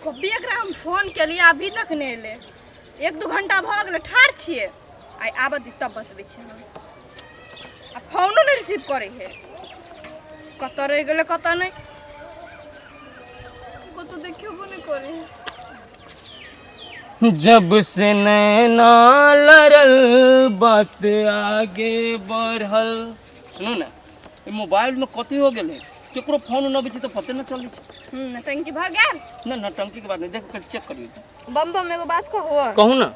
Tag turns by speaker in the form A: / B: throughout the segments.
A: कभी एकरा हम फोन के लिए अभी तक नहीं एले। 1-2 घंटा भ गेल ठाड़ छिए आई आबत तब बतबै छी हम आ फोनो नहीं रिसीव करे है कत रह गेले कत नहीं कत देखियो नहीं करे
B: जब से नैना लड़ल बात आगे बढ़ल। सुनो ना मोबाइल में कथी हो गेल केकरो फोन न बचे तो पते न चलै छै।
A: टंकी भ गेल
B: ना टंकी के बात नहीं देख कर चेक करियो।
A: बम बम एगो बात
B: कहू ना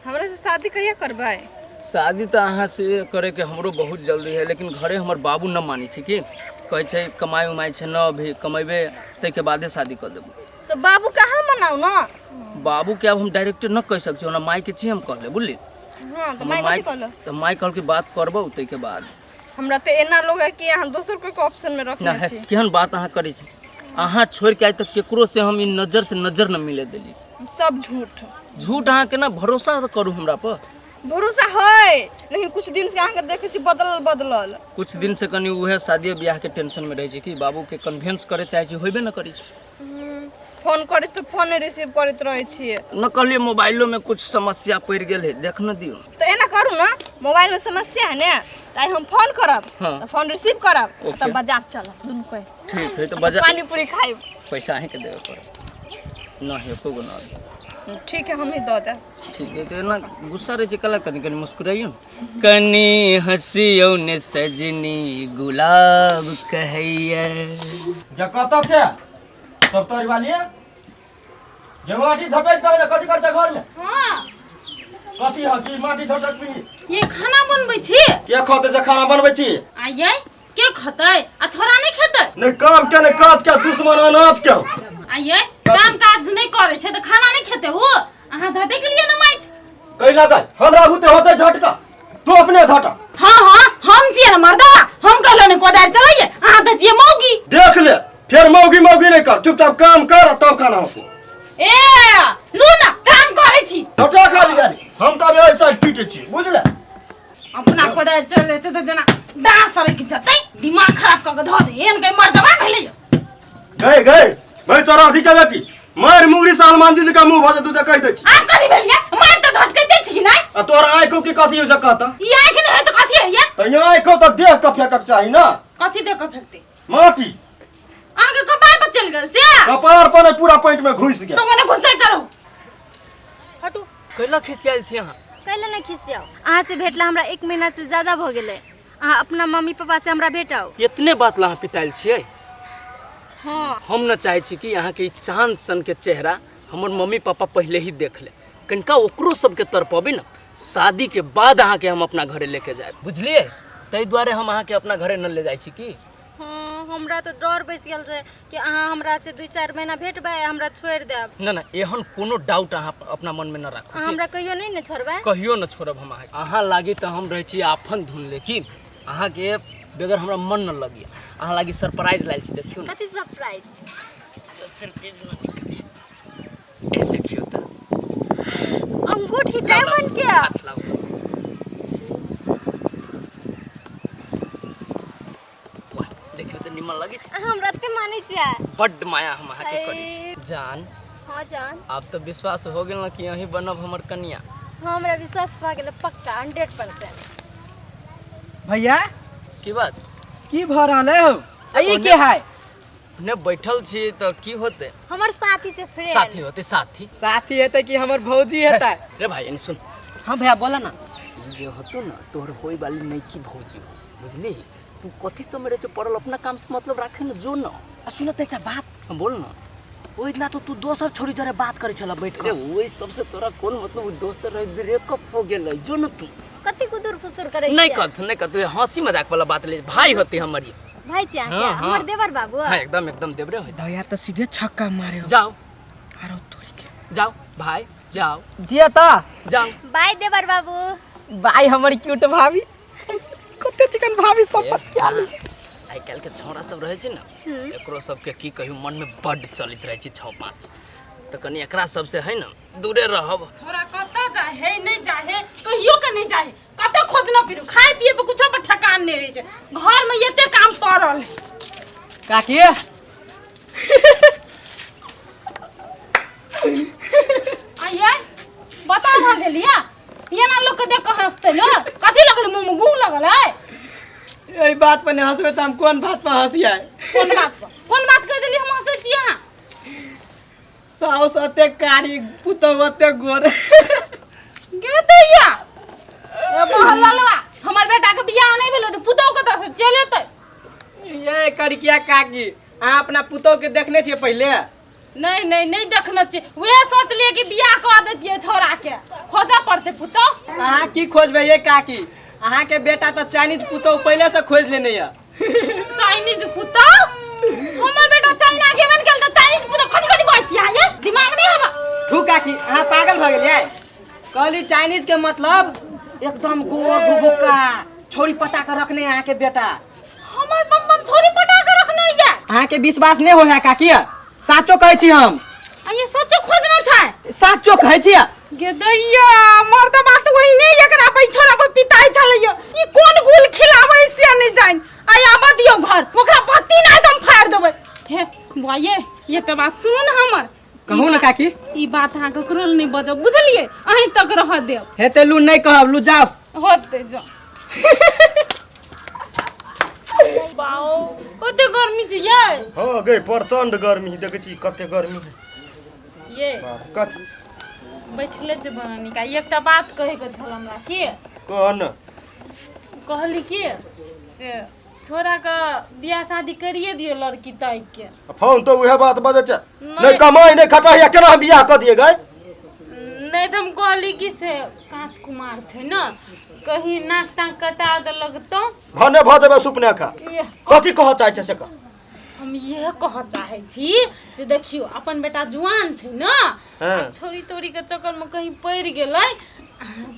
A: हमरा से शादी कहिया करबै?
B: शादी तो अहाँ से करे के हमरो बहुत जल्दी है लेकिन घरे हमर बाबू न मानी छै कि कहै छै कमाई उमाई छै न भी कमेबे तै के बादे शादी कर देबो।
A: तो बाबू कहाँ मनाऊ ना?
B: बाबू के अब हम डायरेक्ट न कह सक छी, ओना माई के छी हम कहले बुझली।
A: हां तो माई कथि कहलो? तो
B: माई कहल के बात करबो तै के बाद
A: हमरा ते एना लोग है कि अहाँ दोसर कोई ऑप्शन में रखना छी।
B: केहन बात अहाँ करै छी? अहाँ छोड़ के आइ तक केकरो से हम इ नजर से नजर न मिले देली।
A: सब झूठ
B: झूठ अहाँ के ना भरोसा करू हमरा पर।
A: भरोसा है लेकिन कुछ दिन से अहाँ के देखे छी बदलल
B: कुछ दिन से कनी उहे शादी ब्याह के टेंशन में रहे छी कि बाबू के कन्विंस करे चाहे छी होबे न करै छी।
A: फोन करे तो फोन रिसीव करत रहे छी
B: न कहलिए मोबाइलो में कुछ समस्या पड़ गेल है देख न दियो।
A: तो एना करू ना मोबाइल में समस्या है ने ताई हम फोन करब तो फोन रिसीव करब तब बाजार चलब दुनु कोई।
B: ठीक है तो बाजार
A: पानी पूरी खाइब
B: पैसा अहीं के देबे पड़े ना है को ना।
A: ठीक है हम ही दो दे।
B: ठीक है तो ना गुस्सा रहे छी कला कनी कनी मुस्कुराइयो कनी हंसियो ने सजनी गुलाब कहैया
C: जे कत छै तब तोरी वाली जे माटी झटक कहै ने कथि करते घर में?
D: हां
C: कथि ह की माटी झटक पी
D: ये खाना बनबै छी
C: के खते से खाना बनबै छी?
D: आइए के खतै आ छोरा नहीं खेतै?
C: नहीं काम के नहीं काज के दुश्मन अनाथ के
D: आइए काम काज नहीं करे छै त खाना नहीं खेतै हो। अहाँ झटक के लिए न माइट
C: कैला गई हमरा हुते होते झटका तू अपने झटा।
D: हां हम छिए न मर्दा हम कहलो ने कोदार चलाइए अहाँ त छिए मौगी।
C: देख ले फिर मौगी नहीं कर चुपचाप काम कर तब खाना होते।
D: ए लू ना काम करे छी
C: झटा खा ली गाली हम तब ऐसा पीटे छी बुझले।
D: अपना कोदार चले त जना डांस सरे की जतै दिमाग खराब क के ध दे एन के मर्दवा भेलै।
C: गई भाई सारा अधिक बेटी मार मुंगरी सलमान जी का मुंह भजे तू त कह दे छी।
D: आप कथि भेलिए मार त झटकै दे छी नै
C: आ तोरा आंखों की कथि से कहता?
D: ई आंख नै है त कथि है ये?
C: त यहाँ आंखों त देख के फेंकक चाही ना।
D: कथि दे के फेंकते?
C: माटी
D: आगे कपार पर चल गेल से
C: कपार पर पूरा पेट में घुस गया।
D: तो मैंने घुसे करो
E: हटू
B: कैला खिसियाल छी अहाँ?
E: कैले नहीं खिसियाओ अहाँ से भेटला हमरा 1 महीना से ज्यादा भ गेले। अहाँ अपना मम्मी पापा से हमरा भेटाओ।
B: इतने बात ला पिताइल छियै?
E: हाँ
B: हम न चाहे छी कि यहाँ के चांद सन के चेहरा हमर मम्मी पापा पहले ही देख ले कनिका ओकरो सबके तरपबे न शादी के बाद अहाँ के हम अपना घरे लेके जाए बुझलिए। तै दुआरे हम अहाँ के अपना घरे न ले जाय छी कि
E: हाँ हमरा तो डर बैस गेल रहे कि अहाँ हमरा से 2-4 महीना भेटबै हमरा छोड़ देब।
B: ना एहन कोनो डाउट अहाँ अपना मन में न राखू।
E: हमरा कहियो नहीं न छोड़बै?
B: कहियो न छोड़ब हम अहाँ लागी त हम रहे छी आफन धुन लेकिन अहाँ के बगैर हमरा मन न लगी अहाँ लागी सरप्राइज लाइल छी देखियो न।
E: कथि सरप्राइज?
B: सरप्राइज न निकले ए देखियो त
E: अंगूठी डायमंड के
B: हाथ लाओ वाह देखियो त निमन लगी छै।
E: हमरा ते माने छियै
B: बड माया हम अहाँ के करै छी जान।
E: हां जान
B: अब तो विश्वास हो गेल न कि यही बनब हमर कन्या।
E: हमरा विश्वास भ गेल पक्का 100%।
F: भैया
B: की बात
F: की भ रहले हो? ई के है?
B: ने बैठल छी त की होते?
E: हमर साथी से फ्रेंड
B: साथी होते साथी
F: साथी हेतै कि हमर भौजी हेतै?
B: रे भाई इन सुन
F: हां भैया बोला ना।
B: ये होतो ना तोहर होई वाली नहीं की भौजी बुझली तू कथि समरे छ पड़ल अपना काम से मतलब राखे न जो न।
F: सुन त एकटा बात
B: बोल न।
F: ओइ ना तो तू दोसर छोड़ी जरे बात करे छला बैठ
B: अरे
F: के।
B: ओई सबसे तोरा कौन मतलब दोस्त रह ब्रेकअप हो गेल जो न तू
E: कति कुदुर फुसुर करे
B: नहीं कत हंसी मजाक वाला बात ले भाई होती हमारी
E: भाई छियै
B: हाँ,
E: क्या
B: हाँ।
E: हमर देवर बाबू?
B: हां एकदम देवरे होई
F: भैया तो सीधे छक्का मारे हो।
B: जाओ
F: आरो तोरी के
B: जाओ भाई जाओ
F: जिया ता
B: जाओ
E: बाय देवर बाबू।
F: बाय हमर क्यूट भाभी कते चिकन भाभी सब पत्याली।
B: आई काल के छोरा सब रहे छै न एकरो सब के की कहियो मन में बड चलित रहे छै 6-5 त कनी एकरा सब से है न दूरे रहब।
D: छोरा कत जाए है नहीं जाए कहियो के नहीं जाए कत खोज न फिरू खाए पिए पे कुछो पर ठकान नहीं रही छै घर में एते काम पड़ल
F: काकी
D: देलिया ये ना लोग के देख के हंसते लो कथी लगल मुंह में गुम लगल है
F: यही बात पर नहीं हंसबे तो हम कौन बात पर हंसिया
D: कौन बात कह देली हम हंसे छी यहां
F: साउस अते कारी पुतौ अते गोर
D: गे दैया ए मोहल्लालवा हमर बेटा के बियाह नहीं भेलो तो पुतौ कत से चल एतै
F: ये कड़किया काकी अहाँ अपना पुतौ के देखने छियै पहले
D: नहीं देखना चाहिए वह सोच लिए कि बियाह करा देतिए छोरा के खोजा पड़ते पुतौ
F: अहाँ की खोजबै ये काकी अहाँ के बेटा तो चाइनीज पुतौ पहले से खोज लेने है
D: चाइनीज पुतौ हमर बेटा चाइना के बन गेल त चाइनीज पुतौ कथि कथि कहै छी ये दिमाग नहीं हवा
F: तू काकी अहाँ पागल भ गेलियै कहली चाइनीज के मतलब एकदम गोर भुभुक्का छोरी पटा के रखने अहाँ के बेटा
D: हमर बम छोरी पटा के रखना है
F: अहाँ के विश्वास नहीं होया काकी साचो कहै छी हम
D: आ ये सोचो खोजना छै
F: साचो कहै छी
D: गे दैया मर त बात वही नहीं एकरा पे छोरा पे पिताई चलैयो ई कोन गुल खिलाबै से नहीं जान आ आबा दियो घर ओकरा पति नहीं दम फाड़ देबै हे बुआ ये एकटा बात सुनु न हमर
F: कहू न काकी
D: ई बात अहाँ ककरो नहीं बजब बुझलिए अहीं तक रह देब
F: हेते लू नहीं कहब लू जाओ
D: होते जा बाओ कते गर्मी छै ये
C: हाँ गई प्रचंड गर्मी देखे छी कते गर्मी
D: ये
C: कथी
D: बैठले जे बनानी का एकटा बात कहे के छल हमरा के
C: कहन
D: कहली के से छोरा का बियाह शादी करिए दियो लड़की ताई के
C: फोन तो उहे बात बजे छ
D: नहीं।
C: नहीं कमाई नहीं खटाई केना बियाह क दिए गए
D: नहीं तो हम कहली कि से कांच कुमार छै न कहीं नाक ताक कटा देलक तो
C: भने भ जेबे सुपने खा
D: ये
C: कथी कह चाहै छ से कह
D: हम ये कह चाहे छी से देखियो अपन बेटा जुआन छै न
C: हाँ।
D: छोरी तोरी के चक्कर में कहीं पड़ गेलै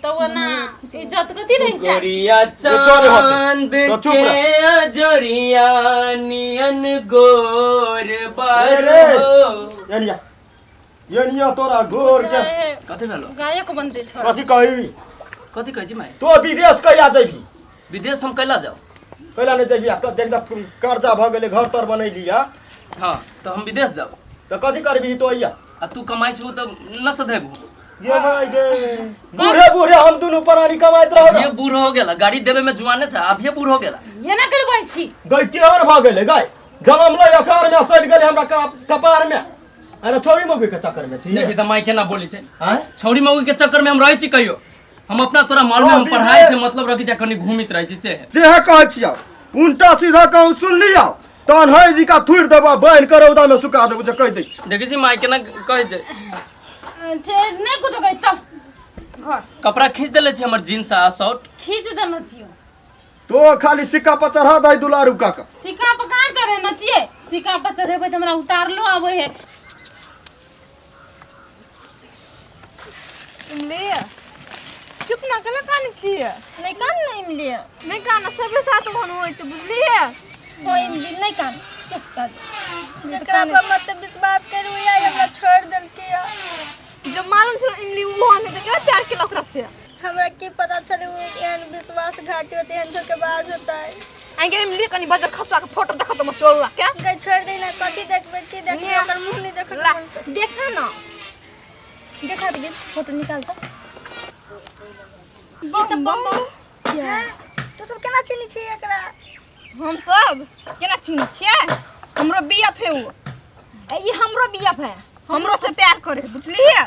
D: तो वो ना इज्जत कथी रह जाए
B: गोरिया
C: चोर होते।
B: चांद
C: तो चुप रह।
B: के अजरिया नियन गोर बार
C: अरे।
B: हो
C: ये निया तोरा गोर के
B: कथी भेलो
D: गायक बनते छोरा
C: कथी कही
B: कथी कहै छी माय
C: तो विदेश कहिया जइबी
B: विदेश हम कैला जाओ
C: कैला नहीं जइबी तो देख देख कर्जा भ गेले घर तर बनैली या
B: हाँ तो हम विदेश जाओ
C: तो कथी करबी तो अइया
B: आ तू कमाई छु तो न सधेबू
C: ये भाई गे बूढ़े बूढ़े हम दोनों परानी कमाइत रहो
B: ये बूढ़ हो गेला गाड़ी देवे में जुआने छ अब ये बूढ़ हो गेला
D: ये ना करबै छी
C: गई केहन भ गेले गई जनम ले अखार में सट गेले हमरा कपार में अरे छोरी मौगी के चक्कर में छी
B: देखि त माई केना बोली छै
C: हैं
B: छौरी मौगी के चक्कर में हम रहै छी कहियो हम अपना तोरा मालूम है हम पढ़ाई से मतलब रखी जा कनी घूमित रहै छी से
C: से कह छिया उल्टा सीधा कहूं सुन लिया तहन है जी का थुर देबा बहन करौदा में सुखा देबो जे कह दै छी
B: देखि छी माई केना कहै छै
D: छे नहीं कुछ कह चल घर
B: कपड़ा खींच देले छी हमर जींस आ शर्ट
D: खींच देना छियो
C: तो खाली सिक्का पर चढ़ा दई दुलारू का
D: सिक्का पर कहां चढ़े न छिए सिक्का पर चढ़ेबै त हमरा उतार लो आबै है
A: ले चुप ना कला कान छिए
E: नहीं कान नहीं मिलिए
A: नहीं कान सबे साथ भन होय छै बुझलिए
E: कोई नहीं कान चुप कर
A: जेकरा पर मत विश्वास करू या हमरा छोड़ देल के या जो मालूम छ इमली वो ने जेकरा प्यार के ओकरा से हमरा की पता चले वो एहन विश्वासघाती होते हैं धोखेबाज होता है आगे इमली कनी बजर खसवा के फोटो देखत म चोरुआ क्या गई छोड़ दे ना कथि देखबे छी देखिए ओकर मुंह नहीं देखत देखा ना देखा दे फोटो निकाल तो ये तो बम तो सब केना चिनी छी एकरा हम सब केना चिनी छियै हमरो बीएफ है वो ये हमरो बीएफ है हमरो से प्यार करे बुझलिए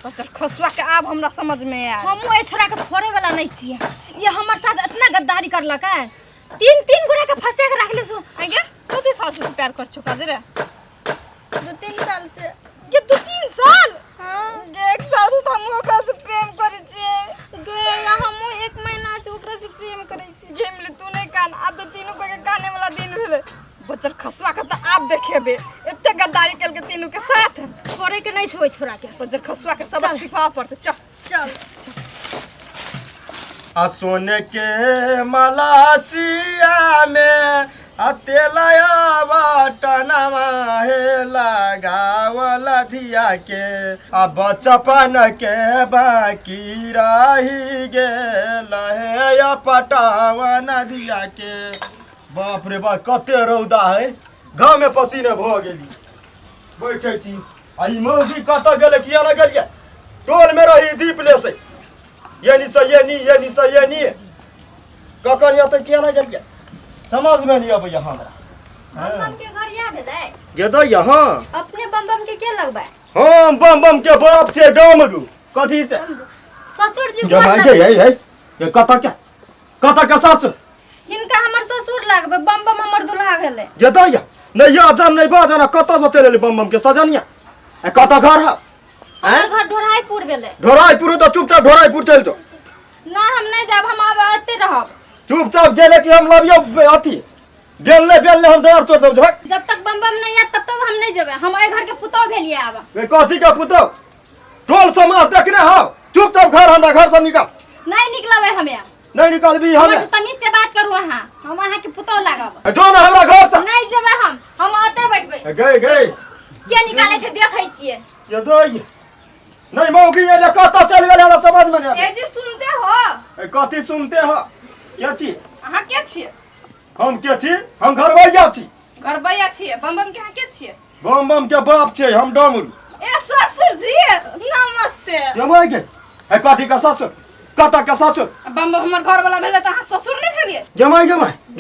A: बच्चा खसुआ के आब हमरा समझ में आया
E: हम ए छोरा के छोड़े वाला नहीं छिए ये हमर साथ इतना गद्दारी करलक है तीन गोरा के फंसे के रख ले सो
A: आगे कते साल से प्यार कर चुका दे रे
D: 2-3 साल से
A: ये 2-3 साल हां एक साल से हम ओकरा से प्रेम करे छियै
E: गे हम 1 महीना से ओकरा से प्रेम करे छी
A: गेमले तू नहीं कान अब तो तीनों के गाने वाला दिन भेले बच्चर खसुआ के त आप देखेबे एते गद्दारी केल के तीनों के साथ
E: छोड़े के नहीं छोय छोरा के
A: बच्चर खसुआ के सबक सिखा पड़ते चल आ सोने के मलासिया में अतेलया बटनमा हे लगावल धिया के आ बचपन के बाकी रही गेल हे पटावन धिया के बाप रे बाप कते रौदा है गाँव में पसीने भ गेली बैठे छी आ ई मौगी कत गेले किया न गेलिए टोल में रही दीप ले से
C: ये नहीं ककर या तो क्या ना गेलिए समझ में नहीं अब यहाँ
E: बम के घर या भेलै
C: गे तो यहाँ
E: अपने बम के के लगबै
C: हम बम के बाप से डमरू कथी से
E: ससुर जी
C: जब आई है ये कता का ससुर
E: हिनका हमर ससुर लगबै बम हमर दुल्हा गेलै
C: गे तो या नहीं या जन नहीं बाजना कता से चले बम के सजनिया ए कता घर है
E: हमर घर ढोराईपुर भेलै
C: ढोराईपुर तो चुपचाप ढोराईपुर चल तो
E: ना हम नहीं जाब हम आब एते रहब
C: चुपचाप गेले कि हम लबियो अथी बेलने हम डर तोड़ दब
E: जब तक बम नहीं आत तब तक हम नहीं जेबै हम एहि घर के पुतौ भेलिए आब
C: कथी का पुतो टोल समाज देखने हो चुपचाप घर हमरा घर से निकल
E: नहीं निकलबै हमे
C: नहीं निकलबी
E: हमर
C: हमें
E: से तमीज से बात करू अहाँ हम अहाँ के पुतौ लागब
C: जो ना हमरा घर से
E: नहीं जेबै हम आते बैठबै
C: गए
E: के निकाले छै देखै छियै
C: ये दो ये नहीं मौकी ये कता चल गेल हमरा समझ में नहीं
A: ए जी सुनते हो
C: ए कथी सुनते हो क्या छी
A: अहाँ के छियै
C: हम के छी हम घरवैया छी
A: घरबैया छियै बम के अहाँ के छियै
C: बम के बाप छै हम डमरू
A: ए ससुर जी नमस्ते
C: ये मर गए ए कथी का ससुर कता का ससुर
A: बम हमर घर वाला भेले त अहाँ ससुर नहीं भेलिए
C: जमाई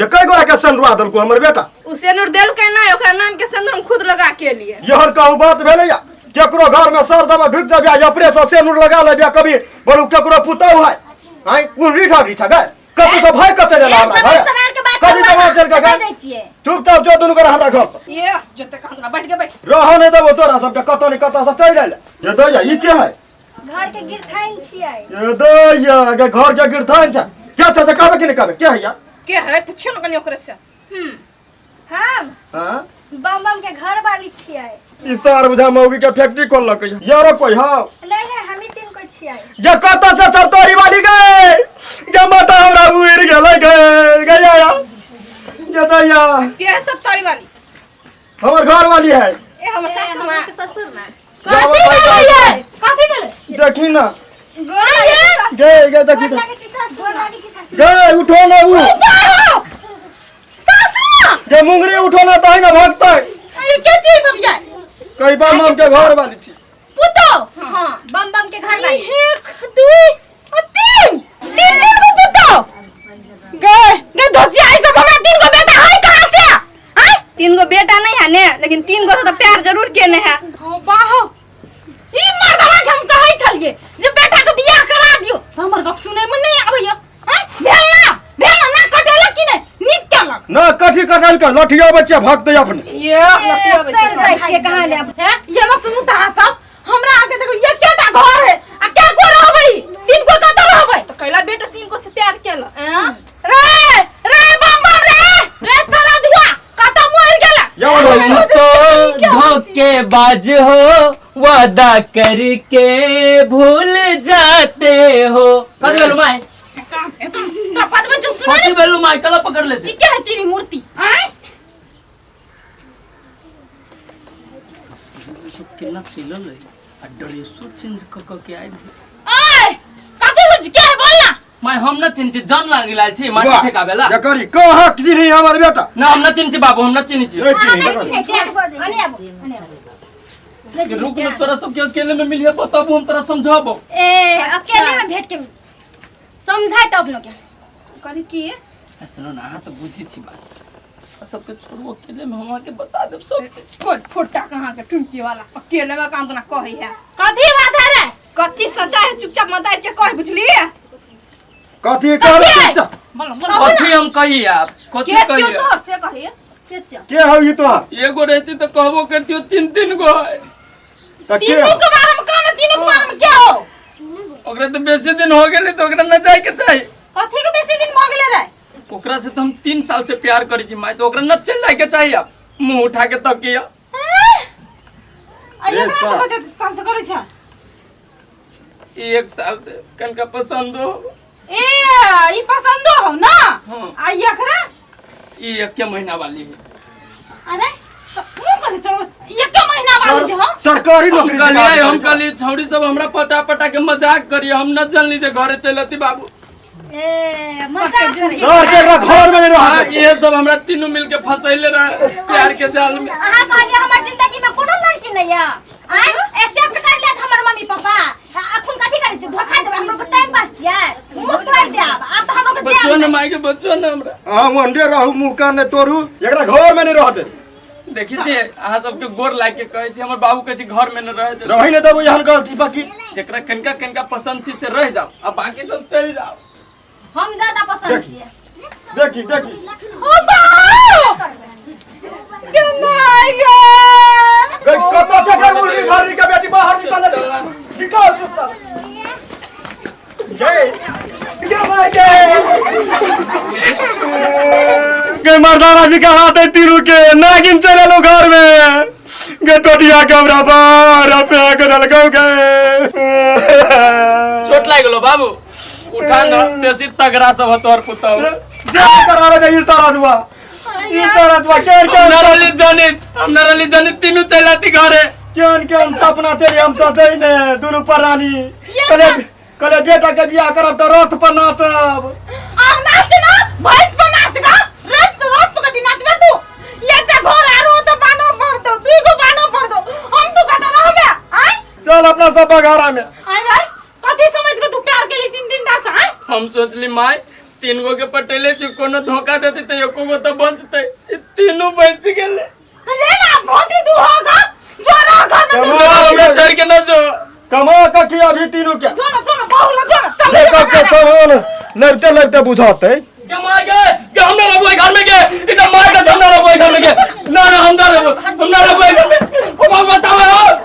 C: ये कई गोरा के सनरुआ दल को हमर बेटा
A: उ सेनुर देलकै नहीं ओकरा नाम के सिंदूर हम खुद लगा के लिए
C: यहर कहू बात भेले या केकरो घर में सर दबा भिक जब या प्रेस सेनुर लगा ले कभी बोलू केकरो पुतौ है आई पूरी ठाड़ी छ गए कतु से भाई कचरे ला हमरा कथी जवाब चल के गए चुपचाप जो दुनु कर हमरा घर से
A: ये जते कहंगा बैठ के बैठ
C: रह नहीं देबो तोरा सब के कतो नहीं कता से चल ले ये दो या ई के है
E: घर के गिरठाइन छियै
C: ये दो या के घर के गिरथान छ क्या छ कहबे कि नहीं कहबे के है या
A: के है पूछियो न कनी ओकरे से हम
C: हां
E: बम के घर वाली छियै
C: ई सार बुझा मौगी के फैक्ट्री खोल लक यारो कोई हां
E: नहीं है हम ही तीन को छियै
C: ये कता से सब तोरी वाली गए ये माता हमरा उड़ गेलै गया या ये दो या
A: के है सब तोरी वाली
C: हमर घर वाली है
A: ए हमर सासू मां
E: ससुर ना
C: कथी
E: भेलै कथी भेलै
C: देखी ना
A: गोर लगे
C: गए देखी तो
E: लागे छी ससुर लागे छी ससुर
C: गए उठो ना वो
E: ससुर
C: ये मुंगरी उठो ना तही ना भागता
D: ये क्या चीज सब ये
C: कई बार हम के घर वाली छी
D: पुतो
E: हां बम के घर वाली
D: 1 2 3 तीन को पुतो गए धोती आई सब हमरा तीन को बेटा है कहां से हैं
A: तीन गो बेटा नहीं है ने लेकिन तीन गो से तो प्यार जरूर केने है
D: बाहो ई मर्दवा के हम कहै छलिए जे बेटा के बियाह करा दियो तो हमर गप सुनै में नहीं आबैया हैं भेल ना कटेला कि नहीं नीक केलक
C: ना कठी कटल का लठिया बच्चा भागते अपने
A: ये लटिया
E: चल जाय छियै कहां ले
D: हैं ये ना सुनू तारा सब हमरा आके देखो ये केटा घर है आ क्या को रहबै तीन को कत रहबै
A: तो कैला बेटा तीन को से प्यार केला
D: रे बम रे सारा दुआ कत मर गेला
C: या
B: तो धोखेबाज हो वादा करके भूल जाते हो कथी भेलु माय
D: कपत में जो सुने
B: कथी भेलु माय कला पकड़ ले
D: ई क्या है तेरी मूर्ति हैं
B: कितना चिल्लल है आ ड्रेसो चेंज क के आइल
D: ओए कथी हो क्या है बोलना
B: माय हम न चिन्ह छी जन लागी लाल छी माटी फेकाबेला
C: देखरी कहां किसी नहीं हमर बेटा
B: ना हम न चिन्ह छी बाबू हम न चिन्ह छी
C: ए चिन्ह
E: अने आबो
B: कि रुक न तोरा सब के अकेले में मिलिए बताबू हम तोरा समझाबो
E: ए अकेले में भेट के समझाय तब न क्या
A: कनी की
B: सुनो ना तो बुझी छी बात सबके छोड़ो अकेले में हम के बता देब सब से
A: कोट फोटा कहां के टुमकी वाला अकेले में काम तो ना कही है
D: कथी बात है रे
A: कथी सच्चा है चुपचाप मत के कह बुझली
C: कथी कहले बच्चा
B: कथी हम कही आप कथी
A: के
B: कही
A: छियो तोहर से कही
E: के छियै
C: के हो ई तो
B: एगो रहती तो कहबो करती तीन गो है
C: त के
D: तीनों के बारे में कहना तीनों के बारे में क्या हो
B: ओकरा तो बेसी दिन हो गेले तो ओकरा न जाय के चाही
D: कथी के बेसी दिन भ गेले रे
B: ओकरा से तो हम 3 साल से प्यार करी छी माय तो ओकरा न चल जाय के चाही अब मुंह उठा के तकिया
D: आइए कहां से कहते सांस करे छ
B: 1 साल से कनका पसंद हो
D: ए ई पसंद हो ना
B: हां
D: आइए करा
B: ई 1 महीना वाली है
D: अरे मुंह करे चलो ये क्या महीना वाली छ हां
C: सरकारी नौकरी
B: हम कहली छौड़ी सब हमरा पटा के मजाक करिए हम न चलनी जे घरे चलती बाबू
E: ए मजाक
C: सर के घर में रह
B: ये सब हमरा तीनों मिलके फसैले रहे प्यार के जाल में
E: अहाँ कहलिए हमर जिंदगी में कोनो लड़की नहीं है एक्सेप्ट कर लिया हमर मम्मी पापा अखन कथी करे छी धोखा देबे हमर को टाइम पास छियै
B: माई के बच्चो ना हमरा।
C: हां वंडे रहू मुंह कान ने तोरू एकरा घर में नहीं रहते।
B: देखी छी अहाँ सबके गोर लाग के कहै छी हमर बाबू कहै छी घर में न रहे दे।
C: रही ने देबो यहन गलती बाकी
B: जेकरा कनका कनका पसंद छी से रह जाओ आ बाकी सब चल जाओ।
E: हम ज्यादा पसंद छिए।
C: देखी देखी
D: ओ बाऊ के माय गे
C: गई कत जगह मुर्गी घरी के बेटी बाहर निकाल निकाल चुपचाप गई के माय गे मर्दाना जी का हाथ है तीनों के नागिन चले लो घर में गे टोटिया कमरा पर पे के लगा गए
B: चोट लाग गेलो बाबू उठा न बेसी तगड़ा सब तोर पुतौ
C: जे करावे दे ई सारा दुआ केन
B: हम नरली जानित तीनों चलाती घरे
C: केन सपना चली हम तो दई ने दुनु प्राणी कले बेटा के बियाह करब तो रथ पर नाचब
D: अब नाच ना भैंस पर नाच गा रात रात पर कदी नाचबे तू एकटा घर आरो तो बानो पड़ दो तू को बानो पड़ दो हम तो कदा रहबे आय
C: चल अपना सब घरा में
D: आय भाई कथी समझ के तू प्यार के लिए 3 दिन दास आय
B: हम सोचली माई 3 गो के पटेले छी कोनो धोखा देती त एको गो त बचतै तीनों बच गेले।
D: ले ना भोटी दू होगा जोरा घर में
B: हमरा छोड़ के न जो
C: कमा का की अभी तीनों क्या
D: जो ना बहुला जो ना चल
C: लेकर के सामान लगते लगते बुझाते
B: के मार गए के हमरा लगोय घर में के इधर मार के हमरा लगोय घर में के ना ना हमरा लगोय घर में ओ बाबा बचाओ